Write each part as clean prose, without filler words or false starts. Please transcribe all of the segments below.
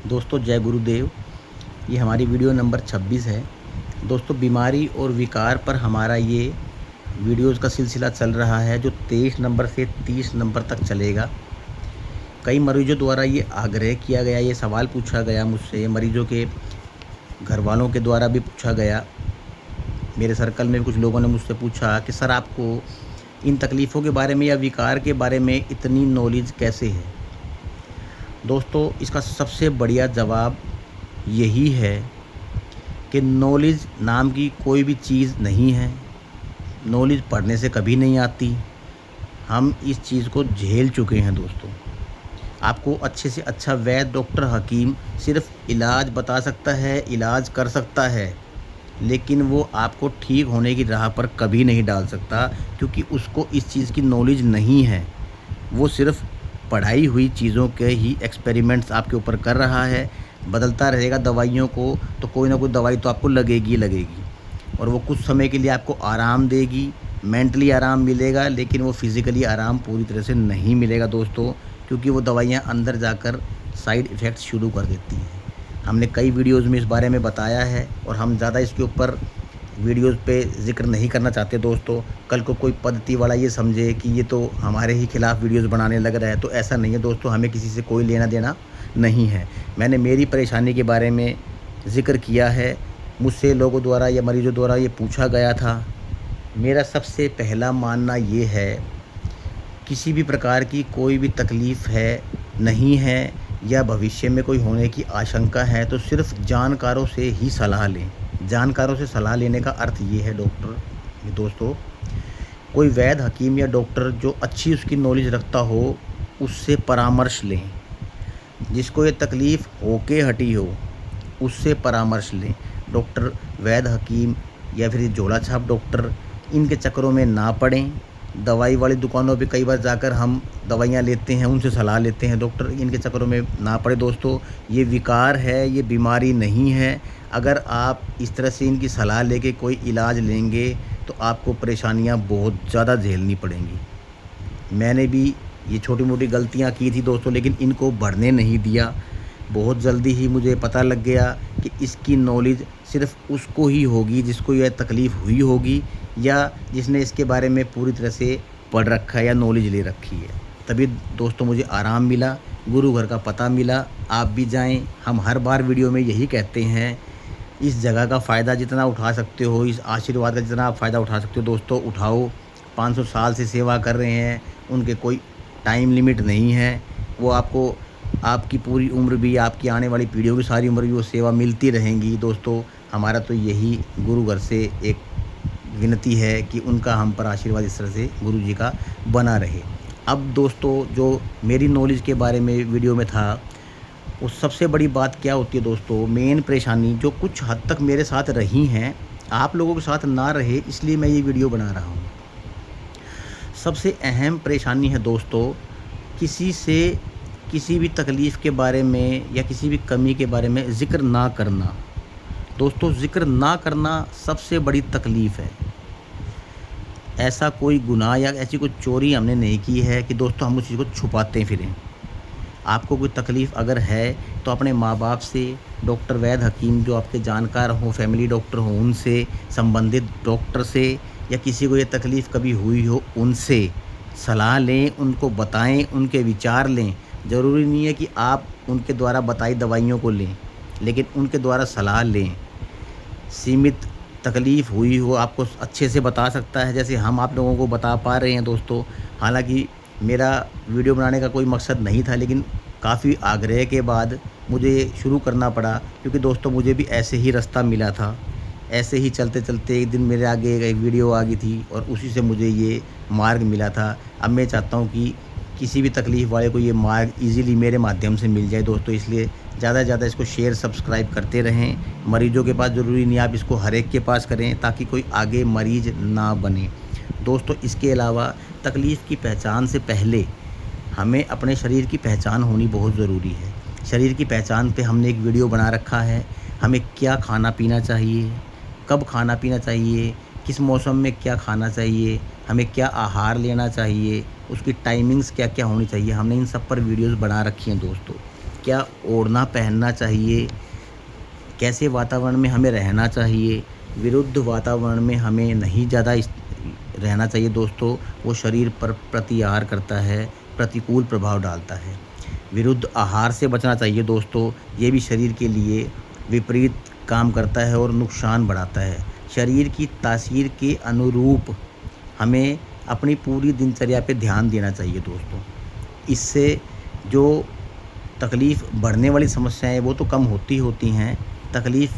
दोस्तों जय गुरुदेव। ये हमारी वीडियो नंबर 26 है। दोस्तों बीमारी और विकार पर हमारा ये वीडियोज़ का सिलसिला चल रहा है जो 23 नंबर से 30 नंबर तक चलेगा। कई मरीजों द्वारा ये आग्रह किया गया, ये सवाल पूछा गया मुझसे, मरीजों के घर वालों के द्वारा भी पूछा गया। मेरे सर्कल में कुछ लोगों ने मुझसे पूछा कि सर आपको इन तकलीफ़ों के बारे में या विकार के बारे में इतनी नॉलेज कैसे है। दोस्तों इसका सबसे बढ़िया जवाब यही है कि नॉलेज नाम की कोई भी चीज़ नहीं है। नॉलेज पढ़ने से कभी नहीं आती। हम इस चीज़ को झेल चुके हैं दोस्तों। आपको अच्छे से अच्छा वैद्य, डॉक्टर, हकीम सिर्फ इलाज बता सकता है, इलाज कर सकता है, लेकिन वो आपको ठीक होने की राह पर कभी नहीं डाल सकता, क्योंकि उसको इस चीज़ की नॉलेज नहीं है। वो सिर्फ पढ़ाई हुई चीज़ों के ही एक्सपेरिमेंट्स आपके ऊपर कर रहा है। बदलता रहेगा दवाइयों को, तो कोई ना कोई दवाई तो आपको लगेगी ही लगेगी, और वो कुछ समय के लिए आपको आराम देगी, मेंटली आराम मिलेगा, लेकिन वो फिज़िकली आराम पूरी तरह से नहीं मिलेगा दोस्तों, क्योंकि वो दवाइयाँ अंदर जाकर साइड इफ़ेक्ट्स शुरू कर देती हैं। हमने कई वीडियोज़ में इस बारे में बताया है और हम ज़्यादा इसके ऊपर वीडियोज़ पे ज़िक्र नहीं करना चाहते दोस्तों। कल को कोई पद्धति वाला ये समझे कि ये तो हमारे ही खिलाफ़ वीडियोज़ बनाने लग रहा है, तो ऐसा नहीं है दोस्तों। हमें किसी से कोई लेना देना नहीं है। मैंने मेरी परेशानी के बारे में ज़िक्र किया है। मुझसे लोगों द्वारा या मरीज़ों द्वारा ये पूछा गया था। मेरा सबसे पहला मानना ये है, किसी भी प्रकार की कोई भी तकलीफ़ है, नहीं है, या भविष्य में कोई होने की आशंका है, तो सिर्फ़ जानकारों से ही सलाह लें। जानकारों से सलाह लेने का अर्थ ये है दोस्तों, कोई वैद्य, हकीम या डॉक्टर जो अच्छी उसकी नॉलेज रखता हो, उससे परामर्श लें। जिसको ये तकलीफ़ होके हटी हो, उससे परामर्श लें। डॉक्टर, वैद्य, हकीम या फिर झोला छाप डॉक्टर, इनके चक्करों में ना पड़ें। दवाई वाली दुकानों पे कई बार जाकर हम दवाइयाँ लेते हैं, उनसे सलाह लेते हैं डॉक्टर, इनके चक्करों में ना पड़े दोस्तों। ये विकार है, ये बीमारी नहीं है। अगर आप इस तरह से इनकी सलाह लेके कोई इलाज लेंगे तो आपको परेशानियाँ बहुत ज़्यादा झेलनी पड़ेंगी। मैंने भी ये छोटी मोटी गलतियाँ की थी दोस्तों, लेकिन इनको बढ़ने नहीं दिया। बहुत जल्दी ही मुझे पता लग गया कि इसकी नॉलेज सिर्फ़ उसको ही होगी जिसको यह तकलीफ़ हुई होगी, या जिसने इसके बारे में पूरी तरह से पढ़ रखा है या नॉलेज ले रखी है। तभी दोस्तों मुझे आराम मिला, गुरु घर का पता मिला। आप भी जाएं। हम हर बार वीडियो में यही कहते हैं, इस जगह का फ़ायदा जितना उठा सकते हो, इस आशीर्वाद का जितना आप फ़ायदा उठा सकते हो दोस्तों उठाओ। 500 साल से सेवा कर रहे हैं, उनके कोई टाइम लिमिट नहीं है। वो आपको आपकी पूरी उम्र भी, आपकी आने वाली पीढ़ियों की सारी उम्र भी वो सेवा मिलती रहेंगी दोस्तों। हमारा तो यही गुरु घर से एक विनती है कि उनका हम पर आशीर्वाद इस तरह से गुरु जी का बना रहे। अब दोस्तों जो मेरी नॉलेज के बारे में वीडियो में था, वो सबसे बड़ी बात क्या होती है दोस्तों, मेन परेशानी जो कुछ हद तक मेरे साथ रही हैं, आप लोगों के साथ ना रहे, इसलिए मैं ये वीडियो बना रहा हूँ। सबसे अहम परेशानी है दोस्तों, किसी से किसी भी तकलीफ़ के बारे में या किसी भी कमी के बारे में ज़िक्र ना करना। दोस्तों ज़िक्र ना करना सबसे बड़ी तकलीफ़ है। ऐसा कोई गुनाह या ऐसी कोई चोरी हमने नहीं की है कि दोस्तों हम उस चीज़ को छुपाते फिरें। आपको कोई तकलीफ़ अगर है तो अपने माँ बाप से, डॉक्टर, वैद्य, हकीम जो आपके जानकार हों, फैमिली डॉक्टर हों, उनसे, संबंधित डॉक्टर से, या किसी को ये तकलीफ़ कभी हुई हो उनसे सलाह लें, उनको बताएं, उनके विचार लें। ज़रूरी नहीं है कि आप उनके द्वारा बताई दवाइयों को लें, लेकिन उनके द्वारा सलाह लें। सीमित तकलीफ़ हुई हो आपको अच्छे से बता सकता है, जैसे हम आप लोगों को बता पा रहे हैं दोस्तों। हालाँकि मेरा वीडियो बनाने का कोई मकसद नहीं था, लेकिन काफ़ी आग्रह के बाद मुझे ये शुरू करना पड़ा, क्योंकि दोस्तों मुझे भी ऐसे ही रास्ता मिला था। ऐसे ही चलते-चलते एक दिन मेरे आगे एक वीडियो आ गई थी और उसी से मुझे ये मार्ग मिला था। अब मैं चाहता हूँ कि किसी भी तकलीफ़ वाले को ये मार्ग ईज़िली मेरे माध्यम से मिल जाए दोस्तों, इसलिए ज़्यादा से ज़्यादा इसको शेयर, सब्सक्राइब करते रहें। मरीजों के पास ज़रूरी नहीं आप इसको हर एक के पास करें, ताकि कोई आगे मरीज़ ना बने दोस्तों। इसके अलावा तकलीफ़ की पहचान से पहले हमें अपने शरीर की पहचान होनी बहुत ज़रूरी है। शरीर की पहचान पे हमने एक वीडियो बना रखा है। हमें क्या खाना पीना चाहिए, कब खाना पीना चाहिए, किस मौसम में क्या खाना चाहिए, हमें क्या आहार लेना चाहिए, उसकी टाइमिंग्स क्या-क्या होनी चाहिए, हमने इन सब पर वीडियोज़ बना रखी हैं दोस्तों। क्या ओढ़ना पहनना चाहिए, कैसे वातावरण में हमें रहना चाहिए, विरुद्ध वातावरण में हमें नहीं ज़्यादा रहना चाहिए दोस्तों। वो शरीर पर प्रतिहार करता है, प्रतिकूल प्रभाव डालता है। विरुद्ध आहार से बचना चाहिए दोस्तों, ये भी शरीर के लिए विपरीत काम करता है और नुकसान बढ़ाता है। शरीर की तासीर के अनुरूप हमें अपनी पूरी दिनचर्या पे ध्यान देना चाहिए दोस्तों। इससे जो तकलीफ़ बढ़ने वाली समस्याएँ वो तो कम होती हैं, तकलीफ़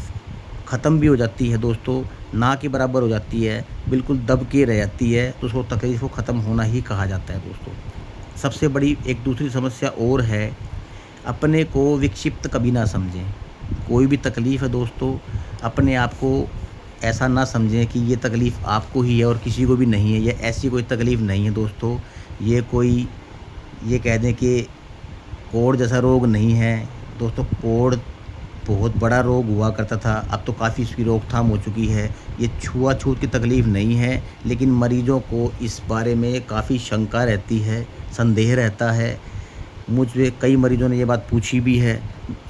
ख़त्म भी हो जाती है दोस्तों, ना के बराबर हो जाती है, बिल्कुल दब के रह जाती है, तो उसको तकलीफ़ को ख़त्म होना ही कहा जाता है दोस्तों। सबसे बड़ी एक दूसरी समस्या और है, अपने को विक्षिप्त कभी ना समझें। कोई भी तकलीफ़ है दोस्तों, अपने आप को ऐसा ना समझें कि ये तकलीफ़ आपको ही है और किसी को भी नहीं है। ये ऐसी कोई तकलीफ़ नहीं है दोस्तों, ये कह दें कि कोढ़ जैसा रोग नहीं है दोस्तों। कोढ़ बहुत बड़ा रोग हुआ करता था, अब तो काफ़ी इसकी रोकथाम हो चुकी है। ये छुआछूत की तकलीफ़ नहीं है, लेकिन मरीजों को इस बारे में काफ़ी शंका रहती है, संदेह रहता है। मुझे कई मरीजों ने ये बात पूछी भी है,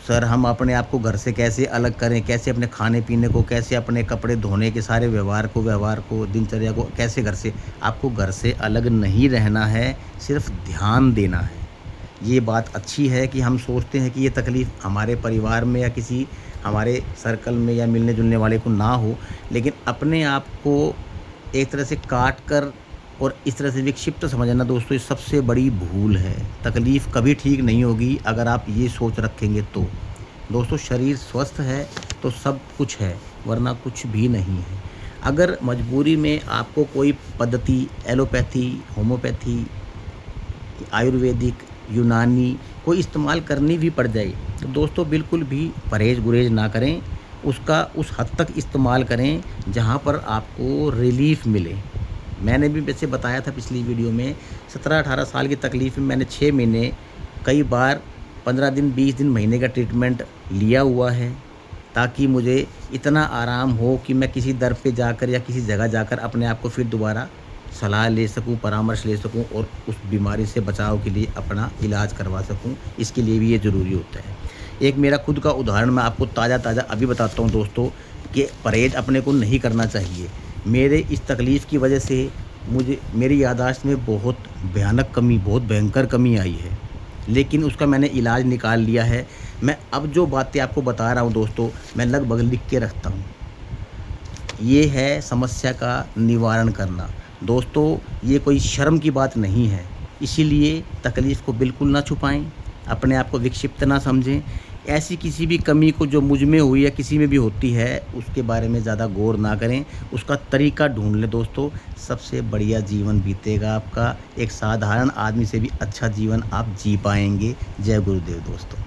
सर हम अपने आप को घर से कैसे अलग करें, कैसे अपने खाने-पीने को, कैसे अपने कपड़े धोने के सारे व्यवहार को, दिनचर्या को कैसे घर से। आपको घर से अलग नहीं रहना है, सिर्फ़ ध्यान देना है। ये बात अच्छी है कि हम सोचते हैं कि ये तकलीफ़ हमारे परिवार में या किसी हमारे सर्कल में या मिलने-जुलने वाले को ना हो, लेकिन अपने आप को एक तरह से काट कर और इस तरह से विक्षिप्त समझना दोस्तों, ये सबसे बड़ी भूल है। तकलीफ़ कभी ठीक नहीं होगी अगर आप ये सोच रखेंगे तो। दोस्तों शरीर स्वस्थ है तो सब कुछ है, वरना कुछ भी नहीं है। अगर मजबूरी में आपको कोई पद्धति एलोपैथी, होम्योपैथी, आयुर्वेदिक, यूनानी कोई इस्तेमाल करनी भी पड़ जाए, तो दोस्तों बिल्कुल भी परहेज़-गुरेज़ ना करें। उसका उस हद तक इस्तेमाल करें जहाँ पर आपको रिलीफ़ मिले। मैंने भी वैसे बताया था पिछली वीडियो में, 17-18 साल की तकलीफ़ में मैंने 6 महीने, कई बार 15 दिन, 20 दिन, महीने का ट्रीटमेंट लिया हुआ है, ताकि मुझे इतना आराम हो कि मैं किसी दर पे जाकर या किसी जगह जाकर अपने आप को फिर दोबारा सलाह ले सकूं, परामर्श ले सकूं और उस बीमारी से बचाव के लिए अपना इलाज करवा सकूं। इसके लिए भी ये ज़रूरी होता है। एक मेरा खुद का उदाहरण मैं आपको ताज़ा अभी बताता हूं दोस्तों, कि परहेज़ अपने को नहीं करना चाहिए। मेरे इस तकलीफ़ की वजह से मेरी याददाश्त में बहुत भयंकर कमी आई है, लेकिन उसका मैंने इलाज निकाल लिया है। मैं अब जो बातें आपको बता रहा हूँ दोस्तों, मैं लगभग लिख के रखता हूँ। ये है समस्या का निवारण करना। दोस्तों ये कोई शर्म की बात नहीं है, इसीलिए तकलीफ़ को बिल्कुल ना छुपाएं, अपने आप को विक्षिप्त ना समझें। ऐसी किसी भी कमी को जो मुझ में हुई या किसी में भी होती है, उसके बारे में ज़्यादा गौर ना करें, उसका तरीका ढूंढ लें दोस्तों। सबसे बढ़िया जीवन बीतेगा आपका, एक साधारण आदमी से भी अच्छा जीवन आप जी पाएंगे। जय गुरुदेव दोस्तों।